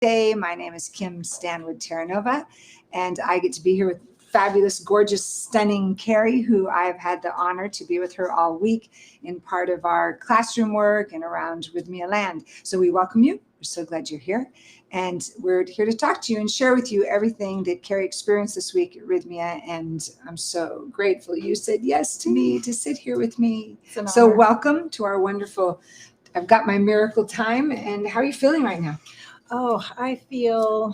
Day. My name is Kim Stanwood Terranova, and I get to be here with fabulous, gorgeous, stunning Carrie, who I've had the honor to be with her all week in part of our classroom work and around Rythmia land. So we welcome you. We're so glad you're here. And we're here to talk to you and share with you everything that Carrie experienced this week at Rythmia. And I'm so grateful you said yes to me to sit here with me. So welcome to our wonderful, I've got my miracle time. And how are you feeling right now? Oh, I feel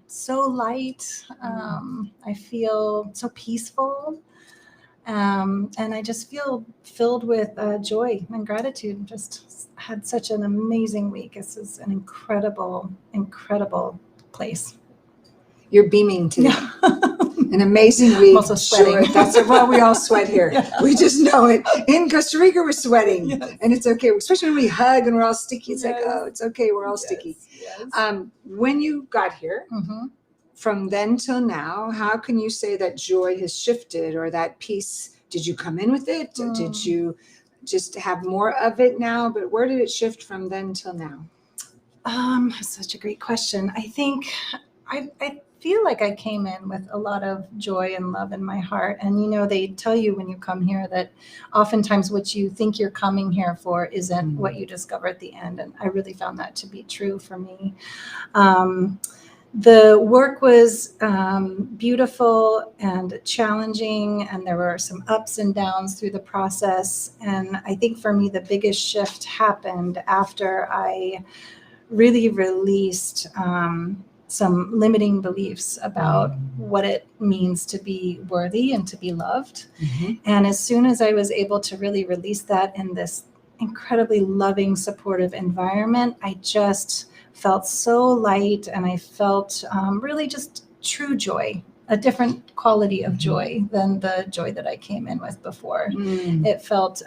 so light. I feel so peaceful. And I just feel filled with joy and gratitude. Just had such an amazing week. This is an incredible, incredible place. You're beaming today. An amazing week. I'm also sweating. Sure. That's well, we all sweat here. Yeah. We just know it. In Costa Rica, we're sweating, yes. And it's okay. Especially when we hug and we're all sticky. It's yes. Like, oh, it's okay. We're all sticky. Yes. When you got here, from then till now, how can you say that joy has shifted or that peace? Did you come in with it? Did you just have more of it now? But where did it shift from then till now? Such a great question. I think I feel like I came in with a lot of joy and love in my heart. And, you know, they tell you when you come here that oftentimes what you think you're coming here for isn't what you discover at the end. And I really found that to be true for me. The work was beautiful and challenging, and there were some ups and downs through the process. And I think for me, the biggest shift happened after I really released some limiting beliefs about what it means to be worthy and to be loved. And as soon as I was able to really release that in this incredibly loving, supportive environment, I just felt so light, and I felt really just true joy, a different quality of joy than the joy that I came in with before. It felt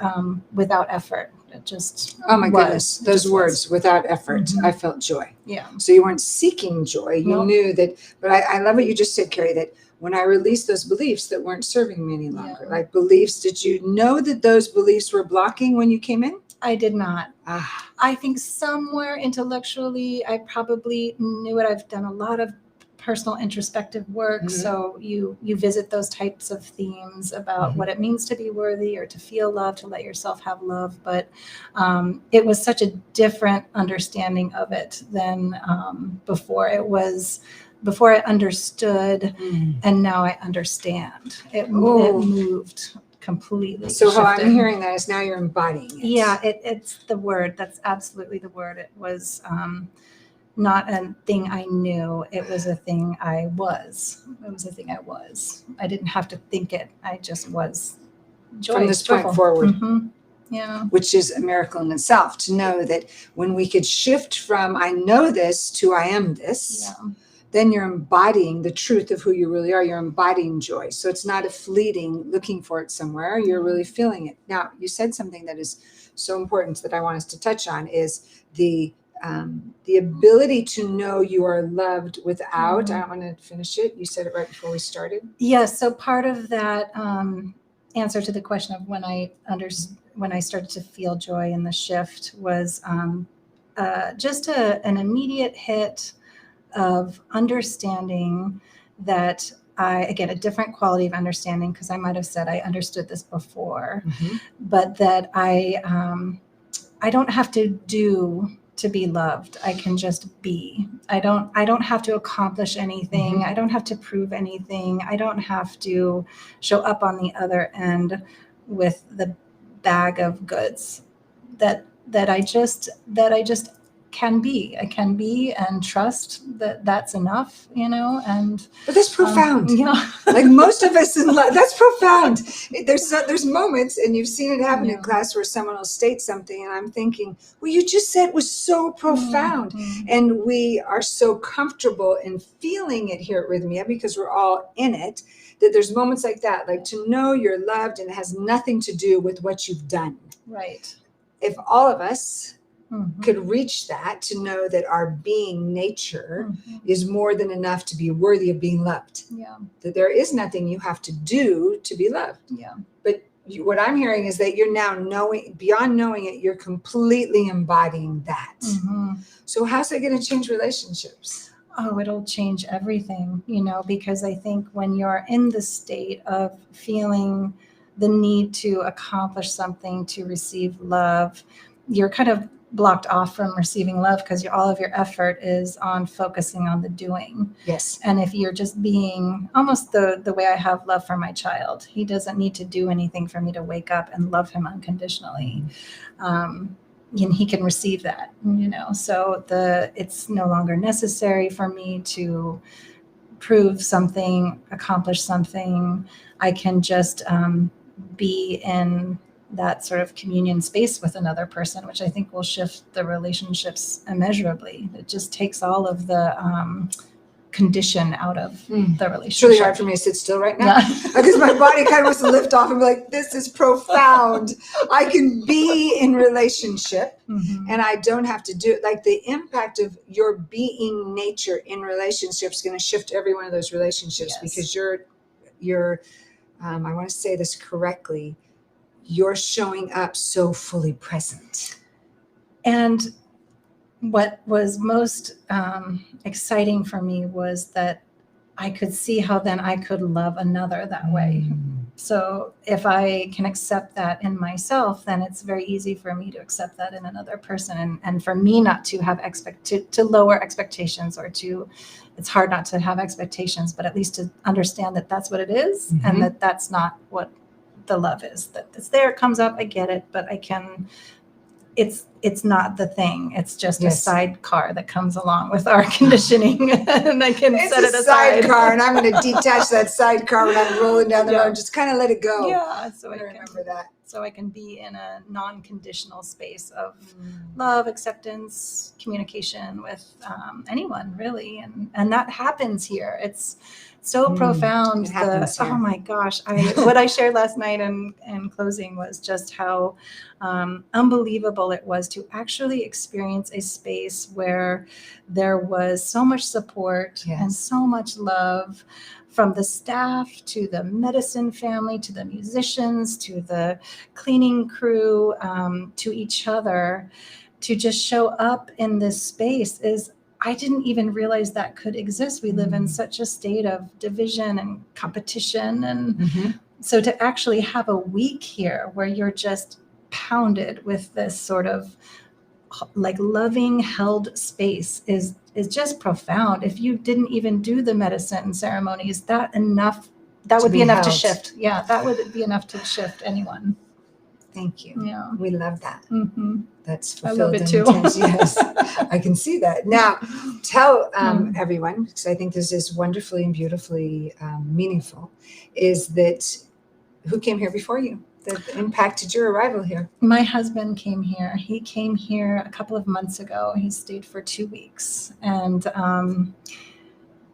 without effort. It just oh my goodness, those words, without effort. I felt joy. Yeah. So you weren't seeking joy. You knew that, but I love what you just said, Carrie, that when I released those beliefs that weren't serving me any longer, like beliefs, did you know that those beliefs were blocking when you came in? I did not. I think somewhere intellectually, I probably knew it. I've done a lot of personal introspective work. So you visit those types of themes about what it means to be worthy or to feel love, to let yourself have love. But it was such a different understanding of it than before. It was before I understood, and now I understand. It moved completely. So how I'm hearing that is now you're embodying it. Yeah, it's the word. That's absolutely the word. It was not a thing I knew. It was a thing I was. It was a thing I was. I didn't have to think it. I just was. Joy. From this point forward. Yeah. Which is a miracle in itself, to know that when we could shift from I know this to I am this, then you're embodying the truth of who you really are. You're embodying joy. So it's not a fleeting looking for it somewhere. You're really feeling it. Now, you said something that is so important that I want us to touch on is the ability to know you are loved without, I don't want to finish it. You said it right before we started. Yes. So part of that answer to the question of when I started to feel joy in the shift was just an immediate hit of understanding that again, a different quality of understanding, because I might have said I understood this before, but that I don't have to do to be loved. I can just be. I don't have to accomplish anything. I don't have to prove anything. I don't have to show up on the other end with the bag of goods that I just can be. I can be and trust that that's enough, and but that's profound. Like most of us in life, that's profound. There's moments, and you've seen it happen in class, where someone will state something and I'm thinking, well, you just said was so profound. And we are so comfortable in feeling it here at Rythmia because we're all in it, that there's moments like that, like to know you're loved and it has nothing to do with what you've done. Right. If all of us could reach that, to know that our being nature is more than enough to be worthy of being loved. Yeah. That there is nothing you have to do to be loved. Yeah. But what I'm hearing is that you're now knowing, beyond knowing it, you're completely embodying that. Mm-hmm. So how's it going to change relationships? Oh, it'll change everything, because I think when you're in the state of feeling the need to accomplish something to receive love, you're kind of blocked off from receiving love because all of your effort is on focusing on the doing. Yes. And if you're just being almost the way I have love for my child, he doesn't need to do anything for me to wake up and love him unconditionally. He can receive that, so it's no longer necessary for me to prove something, accomplish something. I can just be in that sort of communion space with another person, which I think will shift the relationships immeasurably. It just takes all of the condition out of the relationship. It's really hard for me to sit still right now because my body kind of wants to lift off and be like, this is profound. I can be in relationship and I don't have to do it. Like the impact of your being nature in relationships is going to shift every one of those relationships because you're I want to say this correctly, you're showing up so fully present. And what was most exciting for me was that I could see how then I could love another that way. So if I can accept that in myself, then it's very easy for me to accept that in another person, and for me not to have to lower expectations, or it's hard not to have expectations, but at least to understand that that's what it is, and that that's not what the love is. That it's there, it comes up, I get it, but I can. It's not the thing. It's just a sidecar that comes along with our conditioning, and I can set it aside. It's a sidecar, and I'm going to detach that sidecar when I'm rolling down the road. Just kind of let it go. Yeah, so I remember that. So I can be in a non-conditional space of love, acceptance, communication with anyone, really, and that happens here. It's so profound. Oh my gosh! What I shared last night in closing was just how unbelievable it was to actually experience a space where there was so much support and so much love, from the staff to the medicine family to the musicians to the cleaning crew, to each other, to just show up in this space I didn't even realize that could exist. We live in such a state of division and competition. And so to actually have a week here where you're just pounded with this sort of like loving held space is just profound. If you didn't even do the medicine ceremonies, that would be enough to shift. Yeah, that would be enough to shift anyone. Thank you. Yeah. We love that. That's fulfilled. I love it too. Yes, I can see that. Now, tell everyone, because I think this is wonderfully and beautifully meaningful, is that who came here before you that impacted your arrival here? My husband came here. He came here a couple of months ago. He stayed for 2 weeks. And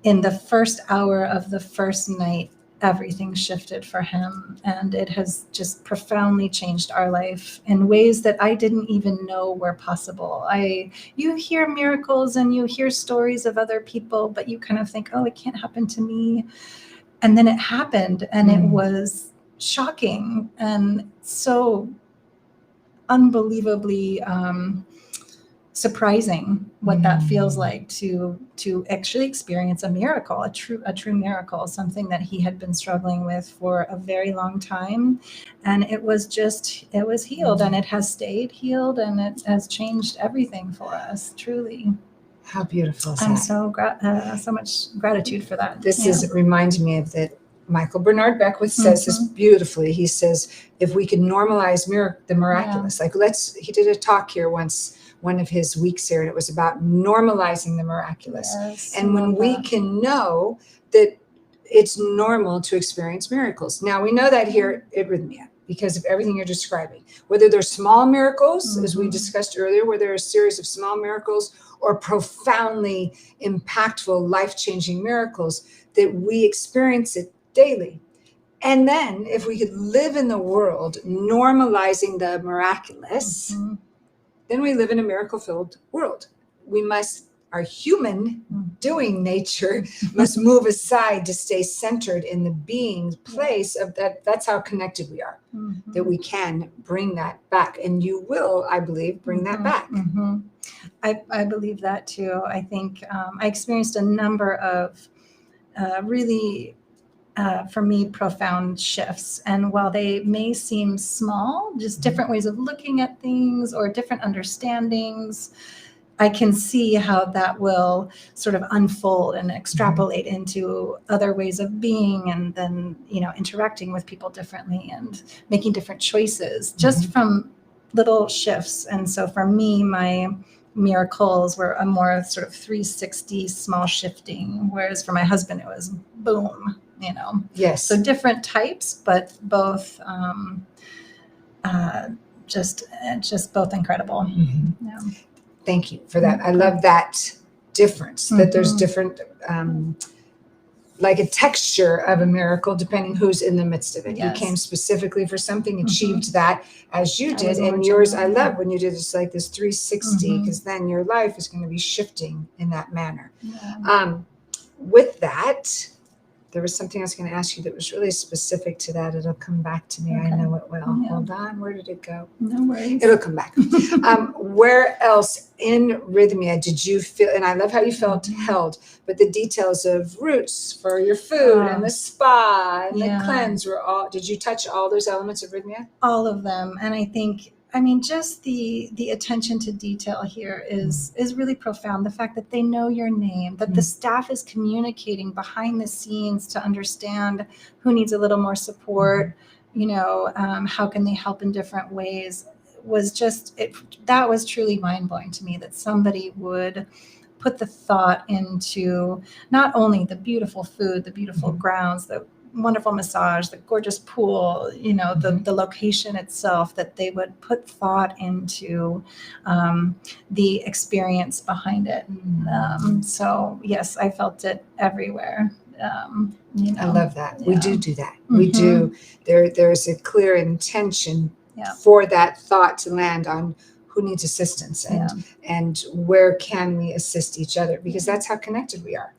in the first hour of the first night, everything shifted for him, and it has just profoundly changed our life in ways that I didn't even know were possible. You hear miracles and you hear stories of other people, but you kind of think, oh, it can't happen to me. And then it happened, and it was shocking and so unbelievably surprising what that feels like to actually experience a miracle, a true miracle, something that he had been struggling with for a very long time. And it was healed, and it has stayed healed, and it has changed everything for us, truly. How beautiful is I'm that? so much gratitude for that. This reminds me of that. Michael Bernard Beckwith says this beautifully. He says, if we can normalize the miraculous, he did a talk here once, one of his weeks here, and it was about normalizing the miraculous. Yes, and when we can know that it's normal to experience miracles. Now, we know that here at Rythmia because of everything you're describing, whether they're small miracles, as we discussed earlier, where there are a series of small miracles, or profoundly impactful, life-changing miracles, that we experience it daily. And then if we could live in the world normalizing the miraculous, then we live in a miracle-filled world. We must our human doing nature must move aside to stay centered in the being place of that. That's how connected we are, that we can bring that back. And you will, I believe, bring that back. I believe that too. I think I experienced a number of really, for me, profound shifts. And while they may seem small, just different ways of looking at things or different understandings, I can see how that will sort of unfold and extrapolate into other ways of being, and then, interacting with people differently and making different choices just from little shifts. And so for me, my miracles were a more sort of 360 small shifting, whereas for my husband, it was boom, Yes. So different types, but both just both incredible. Yeah. Thank you for that. I love that difference, that there's different, like a texture of a miracle, depending who's in the midst of it. Yes. You came specifically for something, achieved that as you did. was more And yours, I genuine, love when you did this, like this 360, because then your life is going to be shifting in that manner. With that, there was something I was going to ask you that was really specific to that. It'll come back to me. I know it will. Hold on. Where did it go? No worries. It'll come back. Where else in Rythmia did you feel, and I love how you felt held, but the details of roots for your food and the spa and the cleanse were all, did you touch all those elements of Rythmia? All of them. And I think, just the attention to detail here is really profound. The fact that they know your name, that the staff is communicating behind the scenes to understand who needs a little more support, how can they help in different ways, was just, that was truly mind-blowing to me, that somebody would put the thought into not only the beautiful food, the beautiful grounds, the wonderful massage, the gorgeous pool, the location itself, that they would put thought into the experience behind it. So yes, I felt it everywhere. I love that. We do that. We do. There's a clear intention for that thought to land on who needs assistance and where can we assist each other, because that's how connected we are.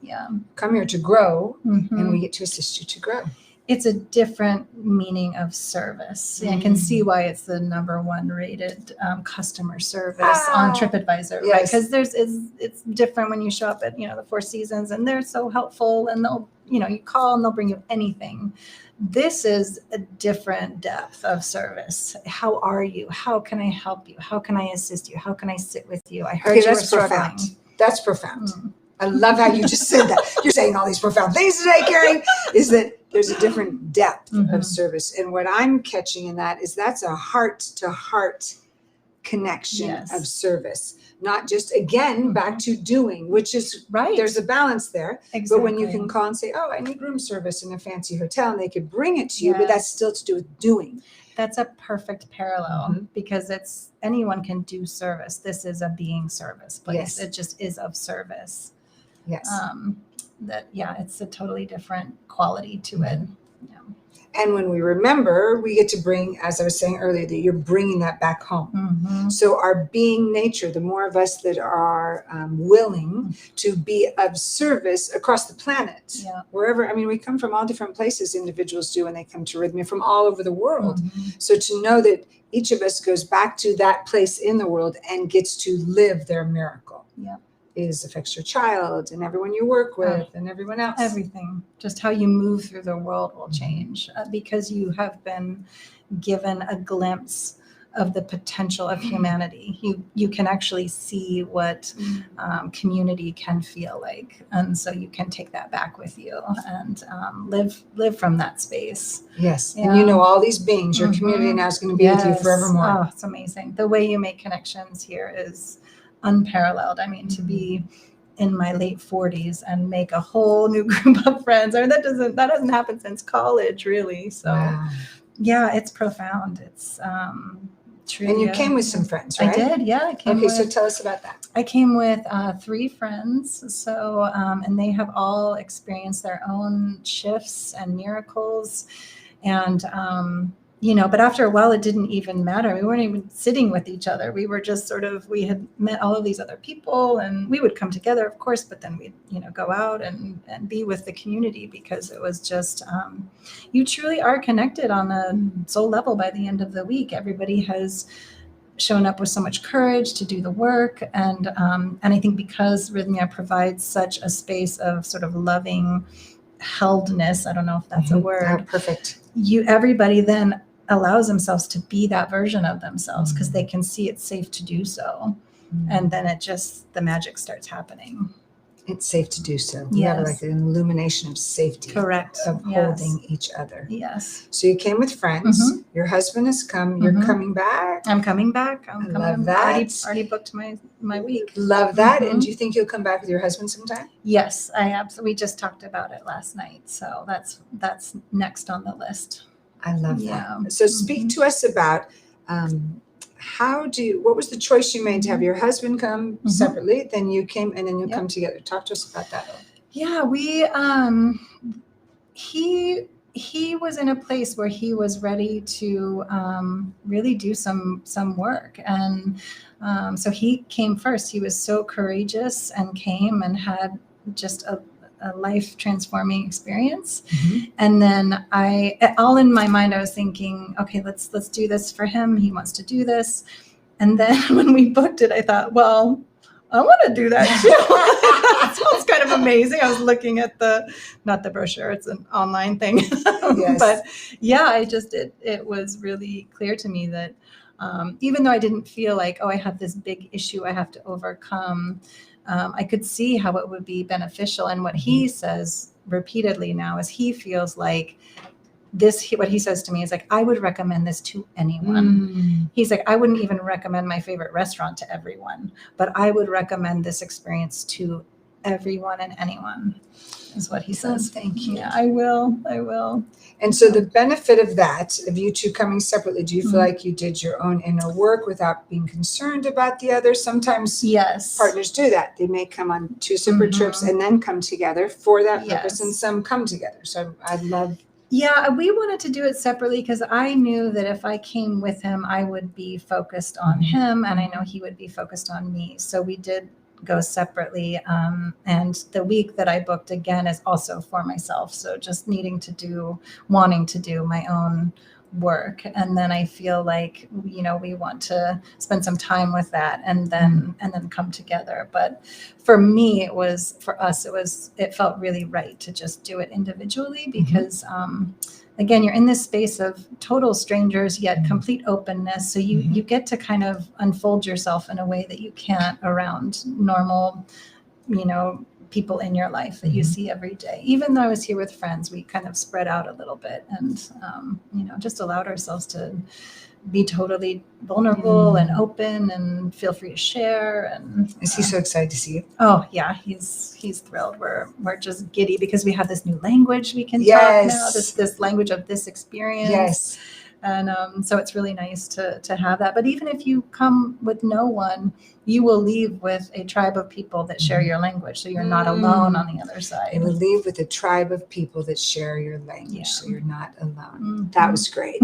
Come here to grow, and we get to assist you to grow. It's a different meaning of service. I can see why it's the #1 rated customer service on TripAdvisor, right? Because it's different when you show up at the Four Seasons, and they're so helpful, and they'll you call and they'll bring you anything. This is a different depth of service. How are you? How can I help you? How can I assist you? How can I sit with you? I heard you were struggling. That's profound. I love how you just said that. You're saying all these profound things today, Carrie, is that there's a different depth of service. And what I'm catching in that is that's a heart-to-heart connection of service. Not just, again, back to doing, which is right. There's a balance there. Exactly. But when you can call and say, oh, I need room service in a fancy hotel, and they could bring it to you, but that's still to do with doing. That's a perfect parallel because it's anyone can do service. This is a being service place. It just is of service. Yes. It's a totally different quality to it. And when we remember, we get to bring, as I was saying earlier, that you're bringing that back home. So our being nature, the more of us that are willing to be of service across the planet, wherever, we come from all different places, individuals do when they come to Rythmia from all over the world. So to know that each of us goes back to that place in the world and gets to live their miracle. Affects your child and everyone you work with and everyone else. Everything. Just how you move through the world will change because you have been given a glimpse of the potential of humanity. You can actually see what community can feel like, and so you can take that back with you and live from that space. Yes, and all these beings. Your community now is going to be with you forevermore. Oh, it's amazing. The way you make connections here is unparalleled. To be in my late 40s and make a whole new group of friends. That doesn't happen since college, really. So it's profound. It's true. And you came with some friends, right? I did. I came so tell us about that. I came with 3 friends. So and they have all experienced their own shifts and miracles. And but after a while, it didn't even matter. We weren't even sitting with each other. We were just we had met all of these other people, and we would come together, of course, but then we'd, go out and be with the community, because it was just, you truly are connected on a soul level by the end of the week. Everybody has shown up with so much courage to do the work. And I think because Rythmia provides such a space of sort of loving heldness, I don't know if that's a word. Oh, perfect. Everybody then allows themselves to be that version of themselves, because they can see it's safe to do so. And then the magic starts happening. It's safe to do so. We have like an illumination of safety. Correct. Of holding each other. Yes. So you came with friends. Your husband has come. You're coming back. I'm coming back. I love that. Already booked my week. Love that. And do you think you'll come back with your husband sometime? Yes, I absolutely. We just talked about it last night. So that's next on the list. I love that. So speak to us about what was the choice you made to have your husband come separately, then you came, and then you come together? Talk to us about that. Yeah, he was in a place where he was ready to really do some work. And so he came first. He was so courageous and came and had just a life transforming experience. And then all in my mind, I was thinking, okay, let's do this for him. He wants to do this. And then when we booked it, I thought, well, I want to do that too. That sounds kind of amazing. I was looking at not the brochure, it's an online thing. Yes. But yeah, it was really clear to me that even though I didn't feel like, I have this big issue I have to overcome, I could see how it would be beneficial. And what he says repeatedly now is he feels like what he says to me is like, I would recommend this to anyone. He's like, I wouldn't even recommend my favorite restaurant to everyone, but I would recommend this experience to everyone and anyone, is what he says. Thank you. Yeah, I will. And so the benefit of that, of you two coming separately, do you feel like you did your own inner work without being concerned about the other? Sometimes partners do that. They may come on two separate trips and then come together for that purpose, and some come together. So I'd love. Yeah, we wanted to do it separately because I knew that if I came with him, I would be focused on him, and I know he would be focused on me. So we did go separately. And the week that I booked again is also for myself. So just wanting to do my own work. And then I feel like, we want to spend some time with that and then come together. But for me, it felt really right to just do it individually because, again, you're in this space of total strangers, yet complete openness. So you get to kind of unfold yourself in a way that you can't around normal, people in your life that you see every day. Even though I was here with friends, we kind of spread out a little bit and, just allowed ourselves to be totally vulnerable and open and feel free to share. And is he so excited to see you? Oh yeah, he's thrilled. We're just giddy because we have this new language we can talk now. This language of this experience. Yes. And so it's really nice to have that. But even if you come with no one, you will leave with a tribe of people that share your language. So you're not alone on the other side. You will leave with a tribe of people that share your language. So you're not alone. That was great.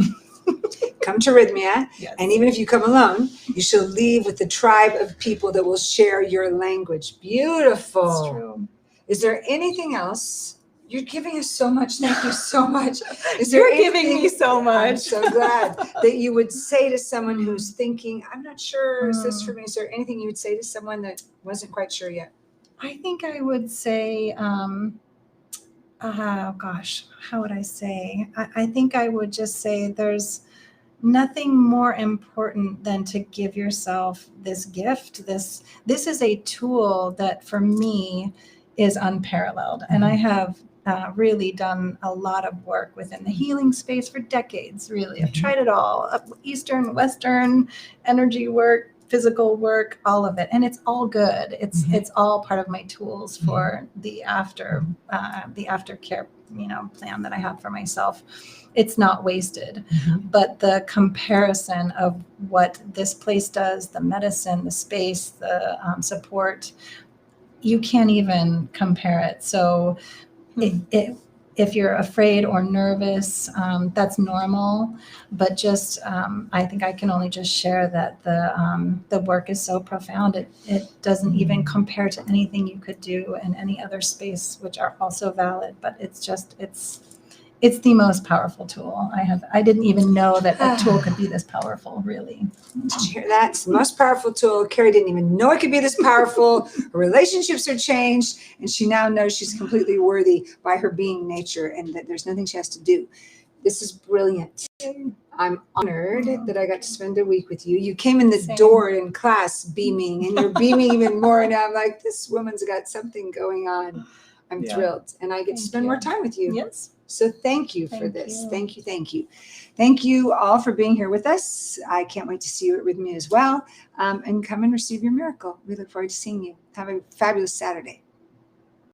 Come to Rythmia, and even if you come alone, you shall leave with the tribe of people that will share your language. Beautiful. That's true. Is there anything else? You're giving us so much. Thank you so much. You're giving me so much. I'm so glad that you would say to someone who's thinking, I'm not sure, is this for me? Is there anything you would say to someone that wasn't quite sure yet? I think I would say, how would I say? I think I would just say there's nothing more important than to give yourself this gift. This is a tool that for me is unparalleled. And I have really done a lot of work within the healing space for decades, really. I've tried it all, Eastern, Western, energy work, physical work, all of it. And it's all good. It's all part of my tools for the aftercare, plan that I have for myself. It's not wasted, but the comparison of what this place does, the medicine, the space, the support, you can't even compare it. So if you're afraid or nervous, that's normal. But just, I think I can only just share that the work is so profound. It doesn't even compare to anything you could do in any other space, which are also valid. But it's the most powerful tool I have. I didn't even know that a tool could be this powerful, really. Did you hear that? It's the most powerful tool. Carrie didn't even know it could be this powerful. Her relationships are changed, and she now knows she's completely worthy by her being nature, and that there's nothing she has to do. This is brilliant. I'm honored that I got to spend a week with you. You came in the Same. door in class beaming, and you're beaming even more. And I'm like, this woman's got something going on. I'm thrilled, and I get to spend more time with you. Yes. So thank you for this. You. Thank you. Thank you. Thank you all for being here with us. I can't wait to see you at Rythmia as well. And come and receive your miracle. We look forward to seeing you. Have a fabulous Saturday.